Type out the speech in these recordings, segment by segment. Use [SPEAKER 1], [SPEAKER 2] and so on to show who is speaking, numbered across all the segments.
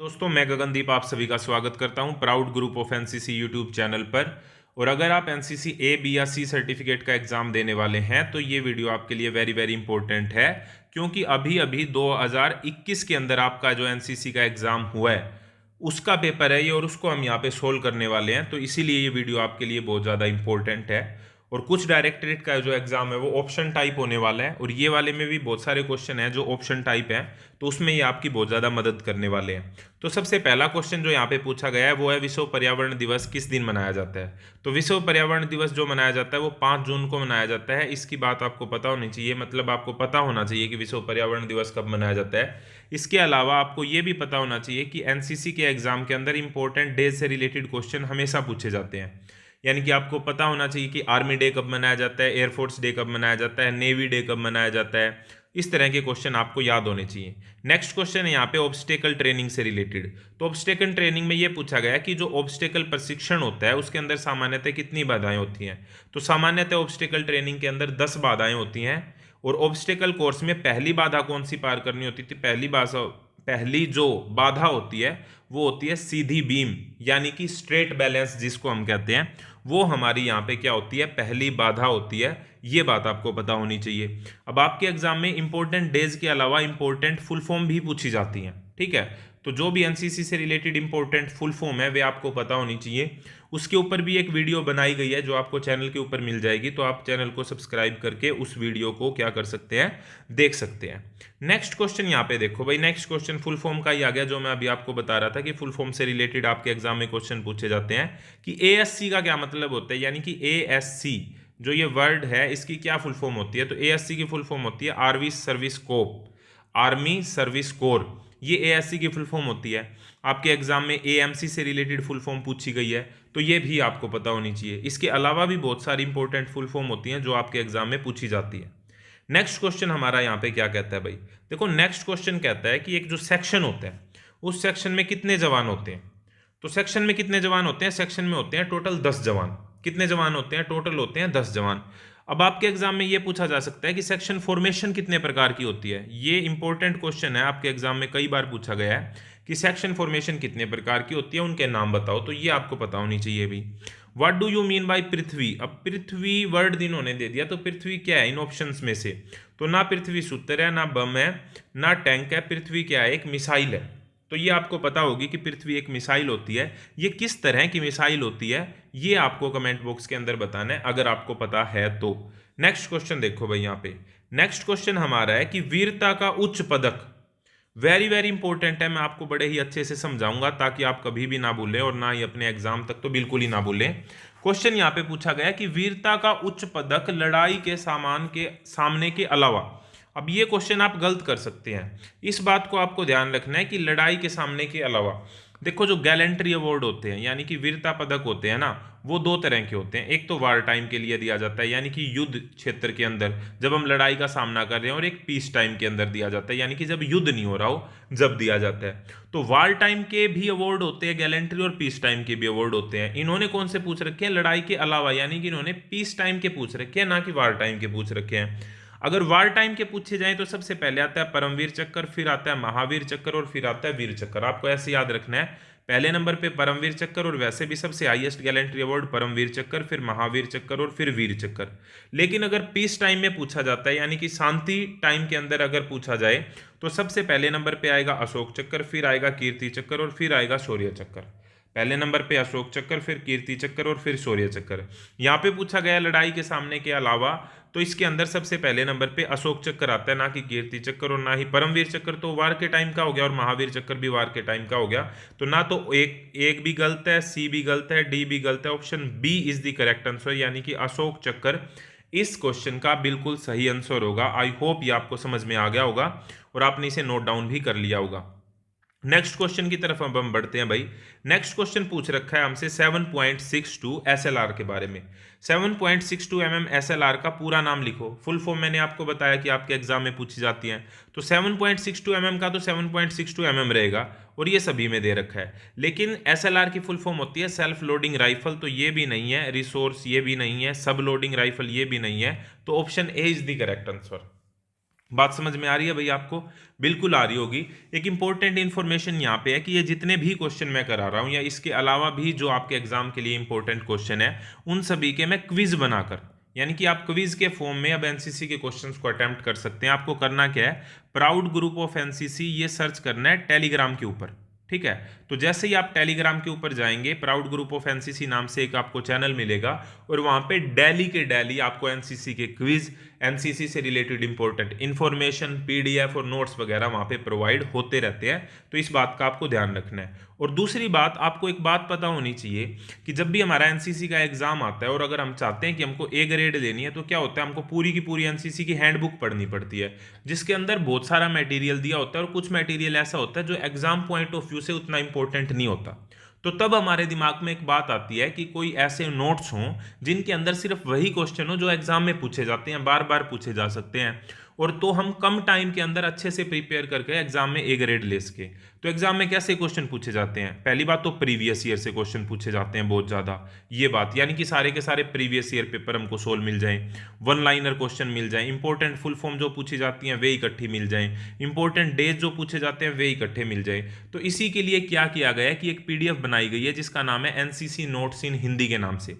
[SPEAKER 1] दोस्तों, मैं गगनदीप आप सभी का स्वागत करता हूं proud group of NCC YouTube channel पर। और अगर आप एनसीसी ए बी या सी सर्टिफिकेट का एग्ज़ाम देने वाले हैं तो ये वीडियो आपके लिए वेरी वेरी इंपॉर्टेंट है, क्योंकि अभी अभी 2021 के अंदर आपका जो एनसीसी का एग्ज़ाम हुआ है उसका पेपर है ये, और उसको हम यहाँ पे सोल्व करने वाले हैं। तो इसीलिए ये वीडियो आपके लिए बहुत ज़्यादा इंपॉर्टेंट है। और कुछ डायरेक्टरेट का जो एग्जाम है वो ऑप्शन टाइप होने वाला है, और ये वाले में भी बहुत सारे क्वेश्चन हैं जो ऑप्शन टाइप हैं, तो उसमें ये आपकी बहुत ज़्यादा मदद करने वाले हैं। तो सबसे पहला क्वेश्चन जो यहाँ पे पूछा गया है वो है, विश्व पर्यावरण दिवस किस दिन मनाया जाता है। तो विश्व पर्यावरण दिवस जो मनाया जाता है वो 5 जून को मनाया जाता है। इसकी बात आपको पता होनी चाहिए, मतलब आपको पता होना चाहिए कि विश्व पर्यावरण दिवस कब मनाया जाता है। इसके अलावा आपको ये भी पता होना चाहिए कि एनसीसी के एग्जाम के अंदर इंपॉर्टेंट डेज से रिलेटेड क्वेश्चन हमेशा पूछे जाते हैं। यानी कि आपको पता होना चाहिए कि आर्मी डे कब मनाया जाता है, एयरफोर्स डे कब मनाया जाता है, नेवी डे कब मनाया जाता है। इस तरह के क्वेश्चन आपको याद होने चाहिए। नेक्स्ट क्वेश्चन है यहाँ पे ऑब्स्टेकल ट्रेनिंग से रिलेटेड। तो ऑब्स्टेकल ट्रेनिंग में ये पूछा गया कि जो ऑब्स्टेकल प्रशिक्षण होता है उसके अंदर सामान्यतः कितनी बाधाएं होती हैं। तो सामान्यतः ऑब्स्टेकल ट्रेनिंग के अंदर 10 बाधाएं होती हैं। और ऑब्स्टेकल कोर्स में पहली बाधा कौन सी पार करनी होती थी? पहली जो बाधा होती है वो होती है सीधी बीम, यानी कि स्ट्रेट बैलेंस जिसको हम कहते हैं, वो हमारी यहाँ पे क्या होती है? पहली बाधा होती है। ये बात आपको पता होनी चाहिए। अब आपके एग्जाम में इंपॉर्टेंट डेज के अलावा इंपॉर्टेंट फुल फॉर्म भी पूछी जाती हैं, ठीक है। तो जो भी एनसीसी से रिलेटेड इंपॉर्टेंट फुल फॉर्म है वे आपको पता होनी चाहिए। उसके ऊपर भी एक वीडियो बनाई गई है जो आपको चैनल के ऊपर मिल जाएगी, तो आप चैनल को सब्सक्राइब करके उस वीडियो को क्या कर सकते हैं? देख सकते हैं। नेक्स्ट क्वेश्चन यहाँ पे देखो भाई, नेक्स्ट क्वेश्चन फुल फॉर्म का ही आ गया, जो मैं अभी आपको बता रहा था कि फुल फॉर्म से रिलेटेड आपके एग्जाम में क्वेश्चन पूछे जाते हैं कि एएससी का क्या मतलब होता है। यानी कि एएससी जो ये वर्ड है इसकी क्या फुल फॉर्म होती है। तो एएससी की फुल फॉर्म होती है army service corps. Army service corps ये एएससी की फुल फॉर्म होती है। आपके एग्जाम में एएमसी से रिलेटेड फुल फॉर्म पूछी गई है, तो ये भी आपको पता होनी चाहिए। इसके अलावा भी बहुत सारी इंपॉर्टेंट फुल फॉर्म होती हैं जो आपके एग्जाम में पूछी जाती है। नेक्स्ट क्वेश्चन हमारा यहाँ पे क्या कहता है भाई? देखो, नेक्स्ट क्वेश्चन कहता है कि एक जो सेक्शन होता है उस सेक्शन में कितने जवान होते हैं। तो सेक्शन में कितने जवान होते हैं? सेक्शन में होते हैं टोटल 10 जवान। कितने जवान होते हैं? टोटल होते हैं 10 जवान। अब आपके एग्जाम में यह पूछा जा सकता है कि सेक्शन फॉर्मेशन कितने प्रकार की होती है। ये इंपॉर्टेंट क्वेश्चन है, आपके एग्जाम में कई बार पूछा गया है कि सेक्शन फॉर्मेशन कितने प्रकार की होती है, उनके नाम बताओ। तो ये आपको पता होनी चाहिए भी। What do you mean by Prithvi? अब पृथ्वी वर्ड इन्होंने दे दिया, तो पृथ्वी क्या है इन ऑप्शंस में से? तो ना पृथ्वी सूत्र है, ना बम है, ना टैंक है। पृथ्वी क्या है? एक मिसाइल है। तो ये आपको पता होगी कि पृथ्वी एक मिसाइल होती है। ये किस तरह की मिसाइल होती है ये आपको कमेंट बॉक्स के अंदर बताना है, अगर आपको पता है तो। नेक्स्ट क्वेश्चन देखो भाई यहाँ पे। नेक्स्ट क्वेश्चन हमारा है कि वीरता का उच्च पदक। वेरी वेरी इंपॉर्टेंट है, मैं आपको बड़े ही अच्छे से समझाऊंगा ताकि आप कभी भी ना भूलें, और ना ही अपने एग्जाम तक तो बिल्कुल ही ना भूलें। क्वेश्चन यहाँ पे पूछा गया कि वीरता का उच्च पदक लड़ाई के सामान के सामने के अलावा। अब ये क्वेश्चन आप गलत कर सकते हैं, इस बात को आपको ध्यान रखना है कि लड़ाई के सामने के अलावा। देखो, जो गैलेंट्री अवार्ड होते हैं यानी कि वीरता पदक होते हैं ना, वो दो तरह के होते हैं। एक तो वार टाइम के लिए दिया जाता है, यानी कि युद्ध क्षेत्र के अंदर जब हम लड़ाई का सामना कर रहे हैं, और एक पीस टाइम के अंदर दिया जाता है, यानी कि जब युद्ध नहीं हो रहा हो जब दिया जाता है। तो वार टाइम के भी अवार्ड होते हैं गैलेंट्री, और पीस टाइम के भी अवार्ड होते हैं। इन्होंने कौन से पूछ रखे हैं? लड़ाई के अलावा, यानी कि इन्होंने पीस टाइम के पूछ रखे हैं, ना कि वार टाइम के पूछ रखे हैं। अगर वार टाइम के पूछे जाएं तो सबसे पहले आता है परमवीर चक्र, फिर आता है महावीर चक्र, और फिर आता है वीर चक्र। आपको ऐसे याद रखना है, पहले नंबर पे परमवीर चक्र, और वैसे भी सबसे हाईएस्ट गैलेंट्री अवार्ड परमवीर चक्र, फिर महावीर चक्र, और फिर वीर चक्र। लेकिन अगर पीस टाइम में पूछा जाता है, यानी कि शांति टाइम के अंदर अगर पूछा जाए, तो सबसे पहले नंबर पे आएगा अशोक चक्र, फिर आएगा कीर्ति चक्र, और फिर आएगा शौर्य चक्र। पहले नंबर पे अशोक चक्र, फिर कीर्ति चक्र, और फिर शौर्य चक्र। यहाँ पे पूछा गया लड़ाई के सामने के अलावा, तो इसके अंदर सबसे पहले नंबर पे अशोक चक्र आता है, ना कि कीर्ति चक्र और ना ही परमवीर चक्र। तो वार के टाइम का हो गया, और महावीर चक्र भी वार के टाइम का हो गया। तो ना तो एक एक भी गलत है, सी भी गलत है, डी भी गलत है। Option B is the correct answer, यानी कि अशोक चक्र इस क्वेश्चन का बिल्कुल सही आंसर होगा। आई होप ये आपको समझ में आ गया होगा और आपने इसे नोट डाउन भी कर लिया होगा। नेक्स्ट क्वेश्चन की तरफ अब हम बढ़ते हैं भाई। नेक्स्ट क्वेश्चन पूछ रखा है हमसे 7.62 एसएलआर के बारे में। 7.62 एसएलआर का पूरा नाम लिखो। फुल फॉर्म मैंने आपको बताया कि आपके एग्जाम में पूछी जाती है। तो 7.62 का तो 7.62 रहेगा, और ये सभी में दे रखा है। लेकिन एसएलआर की फुल फॉर्म होती है सेल्फ लोडिंग राइफल, तो ये भी नहीं है। रिसोर्स ये भी नहीं है। सब लोडिंग राइफल ये भी नहीं है। तो option A is the correct answer. बात समझ में आ रही है भाई आपको? बिल्कुल आ रही होगी। एक इंपॉर्टेंट इन्फॉर्मेशन यहाँ पे है कि ये जितने भी क्वेश्चन मैं करा रहा हूँ या इसके अलावा भी जो आपके एग्जाम के लिए इंपॉर्टेंट क्वेश्चन है, उन सभी के मैं क्विज बनाकर, यानी कि आप क्विज के फॉर्म में अब एनसीसी के क्वेश्चंस को अटेम्प्ट कर सकते हैं। आपको करना क्या है, प्राउड ग्रुप ऑफ एनसीसी ये सर्च करना है टेलीग्राम के ऊपर। ठीक है, तो जैसे ही आप टेलीग्राम के ऊपर जाएंगे, प्राउड ग्रुप ऑफ एनसीसी नाम से एक आपको चैनल मिलेगा, और वहां पे डेली के डेली आपको एनसीसी के क्विज, एनसीसी से रिलेटेड इंपॉर्टेंट इंफॉर्मेशन, पीडीएफ और नोट्स वगैरह वहां पे प्रोवाइड होते रहते हैं। तो इस बात का आपको ध्यान रखना है। और दूसरी बात, आपको एक बात पता होनी चाहिए कि जब भी हमारा एनसीसी का एग्जाम आता है और अगर हम चाहते हैं कि हमको ए ग्रेड लेनी है, तो क्या होता है, हमको पूरी की पूरी एनसीसी की हैंडबुक पढ़नी पड़ती है, जिसके अंदर बहुत सारा मटेरियल दिया होता है, और कुछ मटेरियल ऐसा होता है जो एग्जाम पॉइंट ऑफ व्यू से उतना इंपॉर्टेंट नहीं होता। तो तब हमारे दिमाग में एक बात आती है कि कोई ऐसे नोट्स हों जिनके अंदर सिर्फ वही क्वेश्चन हो जो एग्जाम में पूछे जाते हैं, बार बार पूछे जा सकते हैं, और तो हम कम टाइम के अंदर अच्छे से प्रिपेयर करके एग्जाम में ए ग्रेड ले सके। तो एग्जाम में कैसे क्वेश्चन पूछे जाते हैं? पहली बात तो प्रीवियस ईयर से क्वेश्चन पूछे जाते हैं बहुत ज्यादा, ये बात, यानी कि सारे के सारे प्रीवियस ईयर पेपर हमको सोल्व मिल जाए, वन लाइनर क्वेश्चन मिल जाए, इंपॉर्टेंट फुल फॉर्म जो पूछी जाती हैं वे इकट्ठी मिल जाए, इंपॉर्टेंट डेज जो पूछे जाते हैं वे इकट्ठे मिल जाए। तो इसी के लिए क्या किया गया है कि एक पीडीएफ बनाई गई है जिसका नाम है एनसीसी नोट्स इन हिंदी के नाम से।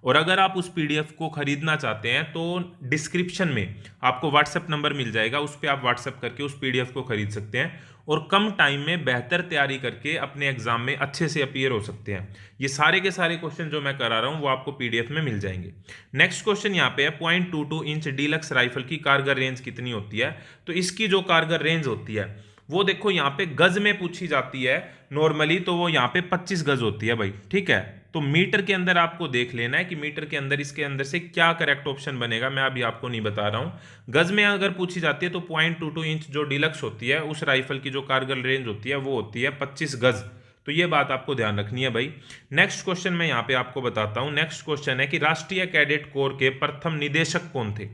[SPEAKER 1] और अगर आप उस पीडीएफ को खरीदना चाहते हैं तो डिस्क्रिप्शन में आपको व्हाट्सएप नंबर मिल जाएगा, उस पर आप व्हाट्सएप करके उस पीडीएफ को खरीद सकते हैं, और कम टाइम में बेहतर तैयारी करके अपने एग्जाम में अच्छे से अपीयर हो सकते हैं। ये सारे के सारे क्वेश्चन जो मैं करा रहा हूं वो आपको पीडीएफ में मिल जाएंगे। नेक्स्ट क्वेश्चन यहाँ पे है, 0.22 इंच डीलक्स राइफल की कारगर रेंज कितनी होती है? तो इसकी जो कारगर रेंज होती है वो देखो यहाँ पे गज में पूछी जाती है नॉर्मली, तो वो यहाँ पे 25 गज होती है भाई। ठीक है, तो मीटर के अंदर आपको देख लेना है कि मीटर के अंदर इसके अंदर से क्या करेक्ट ऑप्शन बनेगा, मैं अभी आपको नहीं बता रहा हूं। गज में अगर पूछी जाती है तो 0.22 इंच जो डिलक्स होती है उस राइफल की जो कारगिल रेंज होती है वो होती है 25 गज। तो ये बात आपको ध्यान रखनी है भाई। नेक्स्ट क्वेश्चन मैं यहाँ पे आपको बताता हूँ। नेक्स्ट क्वेश्चन है कि राष्ट्रीय कैडेट कोर के प्रथम निदेशक कौन थे?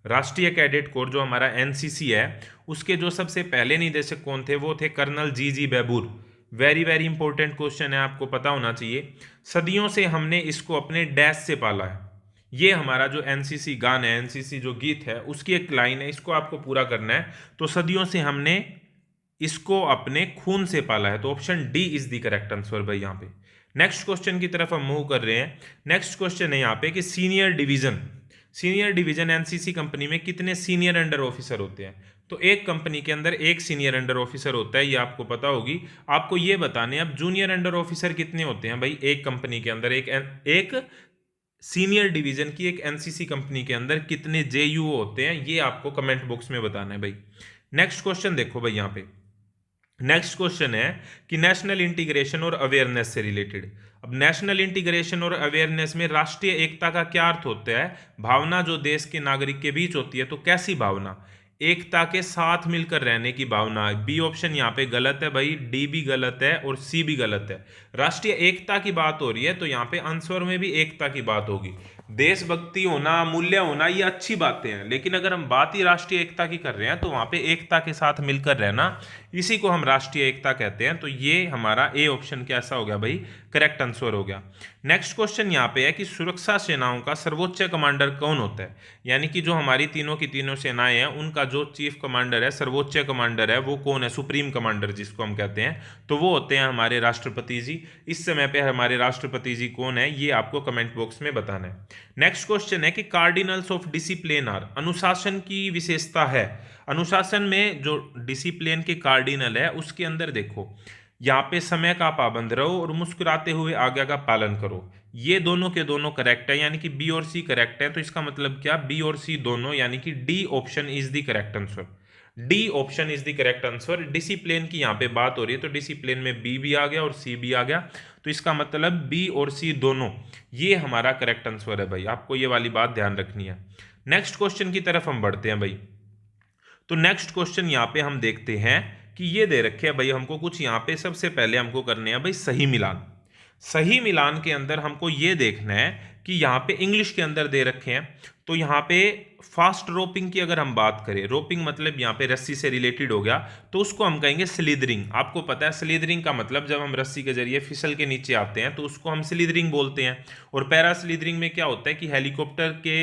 [SPEAKER 1] राष्ट्रीय कैडेट कोर जो हमारा एनसीसी है उसके जो सबसे पहले निदेशक कौन थे? वो थे कर्नल जी बैबूर। वेरी वेरी इंपॉर्टेंट क्वेश्चन है, आपको पता होना चाहिए। सदियों से हमने इसको अपने डैश से पाला है। ये हमारा जो एनसीसी गान है, एनसीसी जो गीत है, उसकी एक लाइन है, इसको आपको पूरा करना है। तो सदियों से हमने इसको अपने खून से पाला है, तो option D is the correct answer भाई यहाँ पे। नेक्स्ट क्वेश्चन की तरफ हम मूव कर रहे हैं। नेक्स्ट क्वेश्चन है यहाँ पे कि सीनियर डिवीजन एनसीसी कंपनी में कितने सीनियर अंडर ऑफिसर होते हैं? तो एक कंपनी के अंदर एक सीनियर अंडर ऑफिसर होता है, ये आपको पता होगी। आपको ये बताने अब जूनियर अंडर ऑफिसर कितने होते हैं भाई एक कंपनी के अंदर, एक सीनियर डिवीजन की एक एनसीसी कंपनी के अंदर कितने जेयूओ होते हैं, ये आपको कमेंट बॉक्स में बताना है भाई। नेक्स्ट क्वेश्चन देखो भाई यहाँ पे। नेक्स्ट क्वेश्चन है कि नेशनल इंटीग्रेशन और अवेयरनेस से रिलेटेड। अब नेशनल इंटीग्रेशन और अवेयरनेस में राष्ट्रीय एकता का क्या अर्थ होता है? भावना जो देश के नागरिक के बीच होती है। तो कैसी भावना? एकता के साथ मिलकर रहने की भावना। बी ऑप्शन यहाँ पे गलत है भाई, डी भी गलत है और सी भी गलत है। राष्ट्रीय एकता की बात हो रही है तो यहाँ पे आंसर में भी एकता की बात होगी। देशभक्ति होना, मूल्य होना, ये अच्छी बातें हैं, लेकिन अगर हम बात ही राष्ट्रीय एकता की कर रहे हैं तो वहां पे एकता के साथ मिलकर रहना, इसी को हम राष्ट्रीय एकता कहते हैं। तो ये हमारा ए ऑप्शन कैसा हो गया भाई? करेक्ट आंसर हो गया। नेक्स्ट क्वेश्चन यहाँ पे है कि सुरक्षा सेनाओं का सर्वोच्च कमांडर कौन होता है? यानी कि जो हमारी तीनों की तीनों सेनाएं हैं उनका जो चीफ कमांडर है, सर्वोच्च कमांडर है, वो कौन है? सुप्रीम कमांडर जिसको हम कहते हैं, तो वो होते हैं हमारे राष्ट्रपति जी। इस समय पे हमारे राष्ट्रपति जी कौन है ये आपको कमेंट बॉक्स में बताना है। नेक्स्ट क्वेश्चन है कि कार्डिनल्स ऑफ डिसिप्लिन आर, अनुशासन की विशेषता है। अनुशासन में जो डिसिप्लिन के कार्डिनल है उसके अंदर देखो यहाँ पे समय का पाबंद रहो और मुस्कुराते हुए आज्ञा का पालन करो। ये दोनों के दोनों करेक्ट है, यानी कि बी और सी करेक्ट है। तो इसका मतलब क्या? बी और सी दोनों, यानी कि D option is the correct answer. D option is the correct answer. Discipline की यहाँ पे बात हो रही है तो डिसिप्लिन में बी भी आ गया और सी भी आ गया, तो इसका मतलब बी और सी दोनों ये हमारा करेक्ट आंसर है भाई। आपको ये वाली बात ध्यान रखनी है। नेक्स्ट क्वेश्चन की तरफ हम बढ़ते हैं भाई। तो नेक्स्ट क्वेश्चन यहाँ पे हम देखते हैं कि ये दे रखे हैं भाई हमको कुछ, यहाँ पे सबसे पहले हमको करने हैं भाई सही मिलान। सही मिलान के अंदर हमको ये देखना है कि यहाँ पे इंग्लिश के अंदर दे रखे हैं। तो यहाँ पे फास्ट रोपिंग की अगर हम बात करें, रोपिंग मतलब यहाँ पे रस्सी से रिलेटेड हो गया, तो उसको हम कहेंगे स्लिदरिंग। आपको पता है स्लिदरिंग का मतलब जब हम रस्सी के जरिए फिसल के नीचे आते हैं तो उसको हम स्लिदरिंग बोलते हैं। और पैरा स्लिदरिंग में क्या होता है कि हेलीकॉप्टर के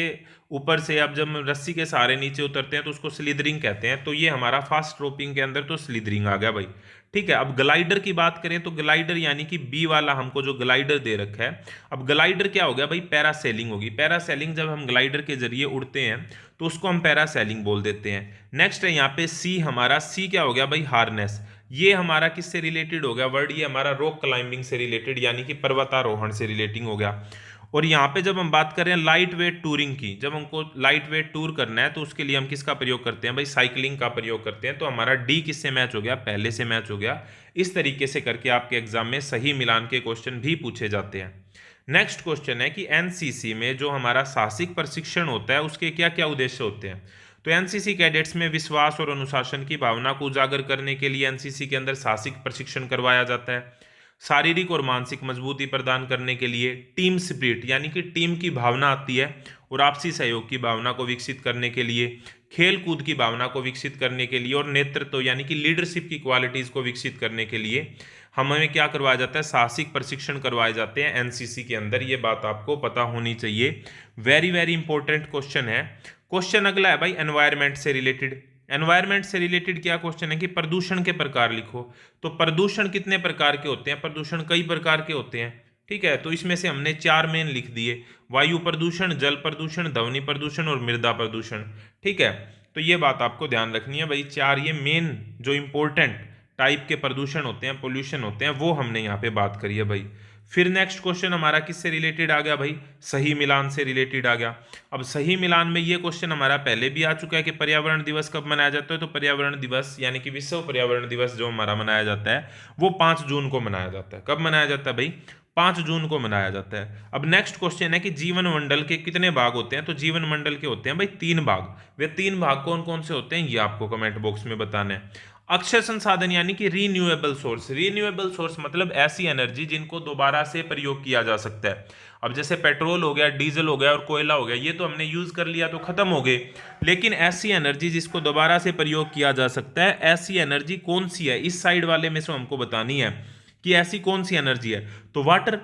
[SPEAKER 1] ऊपर से आप जब रस्सी के सहारे नीचे उतरते हैं तो उसको स्लिदरिंग कहते हैं। तो ये हमारा फास्ट रोपिंग के अंदर तो स्लिदरिंग आ गया भाई। ठीक है, अब ग्लाइडर की बात करें तो ग्लाइडर यानी कि बी वाला हमको जो ग्लाइडर दे रखा है, अब ग्लाइडर क्या हो गया भाई, पैरासेलिंग होगी। पैरासेलिंग जब हम ग्लाइडर के जरिए उड़ते हैं तो उसको हम पैरासेलिंग बोल देते हैं। नेक्स्ट है यहाँ पे सी, हमारा सी क्या हो गया भाई, हार्नेस। ये हमारा किससे रिलेटेड हो गया वर्ड, ये हमारा रॉक क्लाइंबिंग से रिलेटेड यानी कि पर्वतारोहण से रिलेटिंग हो गया। और यहाँ पे जब हम बात कर रहे हैं लाइट वेट टूरिंग की, जब हमको लाइट वेट टूर करना है तो उसके लिए हम किसका प्रयोग करते हैं भाई, साइकिलिंग का प्रयोग करते हैं। तो हमारा डी किससे मैच हो गया, पहले से मैच हो गया। इस तरीके से करके आपके एग्जाम में सही मिलान के क्वेश्चन भी पूछे जाते हैं। नेक्स्ट क्वेश्चन है कि एनसीसी में जो हमारा साहसिक प्रशिक्षण होता है उसके क्या क्या उद्देश्य होते हैं। तो एनसीसी कैडेट्स में विश्वास और अनुशासन की भावना को उजागर करने के लिए एनसीसी के अंदर साहसिक प्रशिक्षण करवाया जाता है। शारीरिक और मानसिक मजबूती प्रदान करने के लिए टीम स्पिरिट यानी कि टीम की भावना आती है और आपसी सहयोग की भावना को विकसित करने के लिए, खेल कूद की भावना को विकसित करने के लिए और नेतृत्व यानी कि लीडरशिप की क्वालिटीज को विकसित करने के लिए हमें क्या करवाया जाता है, साहसिक प्रशिक्षण करवाए जाते हैं एनसीसी के अंदर। ये बात आपको पता होनी चाहिए, वेरी वेरी इंपॉर्टेंट क्वेश्चन है। क्वेश्चन अगला है भाई एनवायरमेंट से रिलेटेड। एनवायरमेंट से रिलेटेड क्या क्वेश्चन है कि प्रदूषण के प्रकार लिखो। तो प्रदूषण कितने प्रकार के होते हैं, प्रदूषण कई प्रकार के होते हैं। ठीक है, तो इसमें से हमने 4 मेन लिख दिए, वायु प्रदूषण, जल प्रदूषण, ध्वनि प्रदूषण और मृदा प्रदूषण। ठीक है, तो ये बात आपको ध्यान रखनी है भाई, 4 ये मेन जो इंपॉर्टेंट टाइप के प्रदूषण होते हैं, पोल्यूशन होते हैं, वो हमने यहाँ पे बात करी है भाई। फिर नेक्स्ट क्वेश्चन हमारा किससे रिलेटेड आ गया भाई, सही मिलान से रिलेटेड आ गया। अब सही मिलान में ये क्वेश्चन हमारा पहले भी आ चुका है कि पर्यावरण दिवस कब मनाया जाता है। तो पर्यावरण दिवस यानी कि विश्व पर्यावरण दिवस जो हमारा मनाया जाता है वो 5 जून को मनाया जाता है। कब मनाया जाता है भाई, 5 जून को मनाया जाता है। अब नेक्स्ट क्वेश्चन है कि जीवन मंडल के कितने भाग होते हैं। तो जीवन मंडल के होते हैं भाई 3 भाग। वे 3 भाग कौन कौन से होते हैं ये आपको कमेंट बॉक्स में बताना है। अक्षय संसाधन यानी कि रीन्यूएबल सोर्स, रीन्यूएबल सोर्स मतलब ऐसी एनर्जी जिनको दोबारा से प्रयोग किया जा सकता है। अब जैसे पेट्रोल हो गया, डीजल हो गया और कोयला हो गया, ये तो हमने यूज कर लिया तो खत्म हो गए। लेकिन ऐसी एनर्जी जिसको दोबारा से प्रयोग किया जा सकता है, ऐसी एनर्जी कौन सी है, इस साइड वाले में से हमको बतानी है कि ऐसी कौन सी एनर्जी है। तो वाटर,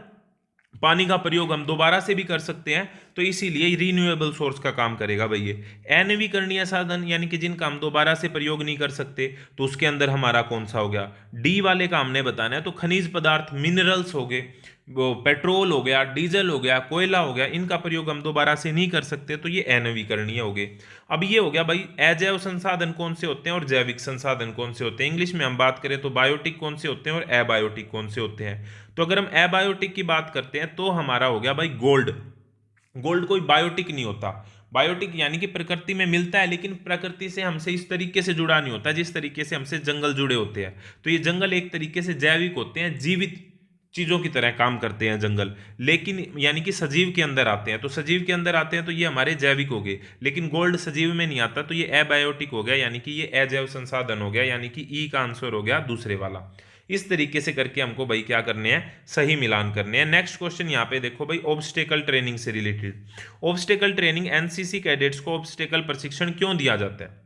[SPEAKER 1] पानी का प्रयोग हम दोबारा से भी कर सकते हैं, तो इसीलिए रीन्यूएबल सोर्स का काम करेगा भाई ये। अनवीकरणीय साधन यानी कि जिनका हम दोबारा से प्रयोग नहीं कर सकते, तो उसके अंदर हमारा कौन सा हो गया, डी वाले का हमने बताना है। तो खनिज पदार्थ, मिनरल्स हो गए, वो पेट्रोल हो गया, डीजल हो गया, कोयला हो गया, इनका प्रयोग हम दोबारा से नहीं कर सकते, तो ये अनवीकरणीय हो गए। अब ये हो गया भाई अजैव संसाधन कौन से होते हैं और जैविक संसाधन कौन से होते हैं। इंग्लिश में हम बात करें तो बायोटिक कौन से होते हैं और एबायोटिक कौन से होते हैं। तो अगर हम एबायोटिक की बात करते हैं तो हमारा हो गया भाई गोल्ड। गोल्ड कोई बायोटिक नहीं होता। बायोटिक यानी कि प्रकृति में मिलता है लेकिन प्रकृति से हमसे इस तरीके से जुड़ा नहीं होता जिस तरीके से हमसे जंगल जुड़े होते हैं। तो ये जंगल एक तरीके से जैविक होते हैं, जीवित चीजों की तरह काम करते हैं जंगल, लेकिन यानी कि सजीव के अंदर आते हैं। तो सजीव के अंदर आते हैं तो ये हमारे जैविक हो गए, लेकिन गोल्ड सजीव में नहीं आता, तो ये एबायोटिक हो गया यानी कि ये अजैव संसाधन हो गया, यानी कि ई का आंसर हो गया दूसरे वाला। इस तरीके से करके हमको भाई क्या करने हैं, सही मिलान करने हैं। नेक्स्ट क्वेश्चन यहाँ पे देखो भाई ऑब्स्टेकल ट्रेनिंग से related. Obstacle training, NCC cadets को ऑब्स्टेकल प्रशिक्षण क्यों दिया जाता है।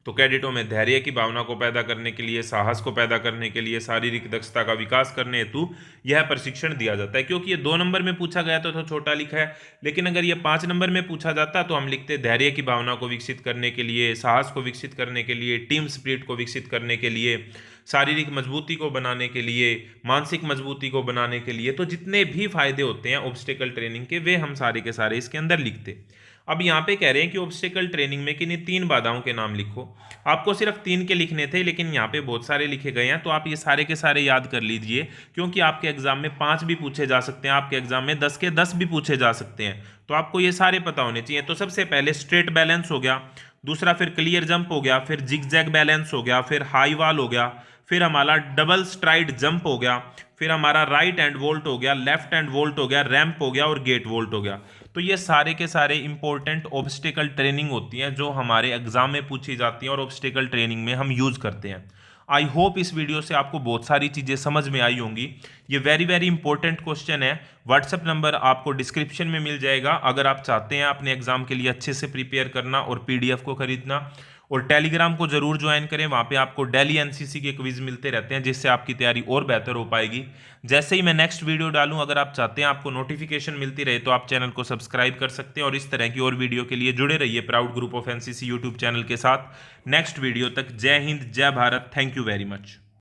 [SPEAKER 1] तो कैडेटों में धैर्य की भावना को पैदा करने के लिए, साहस को पैदा करने के लिए, शारीरिक दक्षता का विकास करने हेतु यह प्रशिक्षण दिया जाता है। क्योंकि ये 2 नंबर में पूछा गया तो छोटा लिखा है, लेकिन अगर ये 5 नंबर में पूछा जाता तो हम लिखते धैर्य की भावना को विकसित करने के लिए, साहस को विकसित करने के लिए, टीम स्पिरिट को विकसित करने के लिए, शारीरिक मजबूती को बनाने के लिए, मानसिक मजबूती को बनाने के लिए। तो जितने भी फायदे होते हैं ऑब्स्टेकल ट्रेनिंग के, वे हम सारे के सारे इसके अंदर लिखते। अब यहाँ पे कह रहे हैं कि ऑब्स्टेकल ट्रेनिंग में किन्हीं 3 बाधाओं के नाम लिखो। आपको सिर्फ 3 के लिखने थे, लेकिन यहाँ पे बहुत सारे लिखे गए हैं, तो आप ये सारे के सारे याद कर लीजिए, क्योंकि आपके एग्जाम में 5 भी पूछे जा सकते हैं, आपके एग्जाम में 10 के 10 भी पूछे जा सकते हैं। तो आपको ये सारे पता होने चाहिए। तो सबसे पहले स्ट्रेट बैलेंस हो गया, दूसरा फिर क्लियर जंप हो गया, फिर जिगजैग बैलेंस हो गया, फिर हाई वॉल हो गया, फिर हमारा डबल स्ट्राइड जंप हो गया, फिर हमारा राइट हैंड वोल्ट हो गया, लेफ्ट हैंड वोल्ट हो गया, रैंप हो गया और गेट वोल्ट हो गया। तो ये सारे के सारे इंपॉर्टेंट ऑब्स्टेकल ट्रेनिंग होती हैं जो हमारे एग्जाम में पूछी जाती हैं और ऑब्स्टेकल ट्रेनिंग में हम यूज करते हैं। आई होप इस वीडियो से आपको बहुत सारी चीज़ें समझ में आई होंगी। ये वेरी वेरी इंपॉर्टेंट क्वेश्चन है। व्हाट्सएप नंबर आपको डिस्क्रिप्शन में मिल जाएगा अगर आप चाहते हैं अपने एग्जाम के लिए अच्छे से प्रिपेयर करना और पीडीएफ को खरीदना। और टेलीग्राम को जरूर ज्वाइन करें, वहां पे आपको डेली एनसीसी के क्विज मिलते रहते हैं जिससे आपकी तैयारी और बेहतर हो पाएगी। जैसे ही मैं नेक्स्ट वीडियो डालूं, अगर आप चाहते हैं आपको नोटिफिकेशन मिलती रहे तो आप चैनल को सब्सक्राइब कर सकते हैं और इस तरह की और वीडियो के लिए जुड़े रहिए proud group of NCC YouTube channel के साथ। नेक्स्ट वीडियो तक जय हिंद, जय Bharat, thank you very much.